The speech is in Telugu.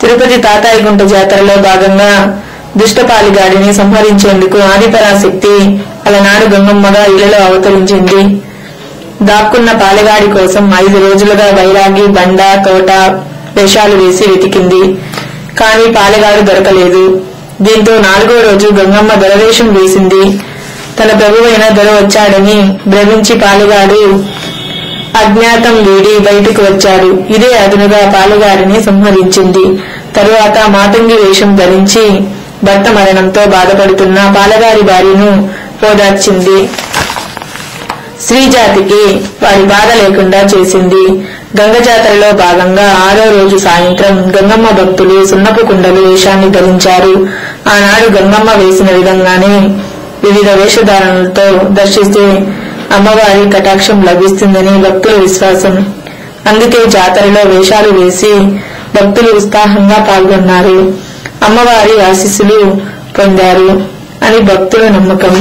తిరుపతి తాతాయిగుంట జాతరలో భాగంగా దుష్టపాలిగాడిని సంహరించేందుకు ఆదిపరాశక్తి అలనాడు గంగమ్మగా ఇళ్లలో అవతరించింది. దాక్కున్న పాలెగాడి కోసం 5 రోజులుగా వైరాగి, బండ, తోట వేషాలు వేసి వెతికింది. కాని పాలెగాడు దొరకలేదు. దీంతో 4వ రోజు గంగమ్మ దొరవేషం వేసింది. తన ప్రభువైన దొర వచ్చాడని భ్రమించి పాలెగాడు అజ్ఞాతం వీడి బయటకు వచ్చాడు. ఇదే అదునుగా పాలెగాడిని సంహరించింది. తరువాత మాతంగి వేషం ధరించి భర్త మరణంతో బాధపడుతున్న పాలెగాడి భార్యను ఓదార్చింది. స్త్రీజాతికి వారి బాధ లేకుండా చేసింది. గంగ జాతరలో భాగంగా 6వ రోజు సాయంత్రం గంగమ్మ భక్తులు సున్నపు కుండలు వేషాన్ని ధరించారు. ఆనాడు గంగమ్మ వేసిన విధంగానే వివిధ వేషధారణలతో దర్శిస్తే అమ్మవారి కటాక్షం లభిస్తుందని భక్తుల విశ్వాసం. అందుకే జాతరలో వేషాలు వేసి భక్తులు ఉత్సాహంగా పాల్గొన్నారు. అమ్మవారి ఆశీస్సులు పొందారు అని భక్తుల నమ్మకం.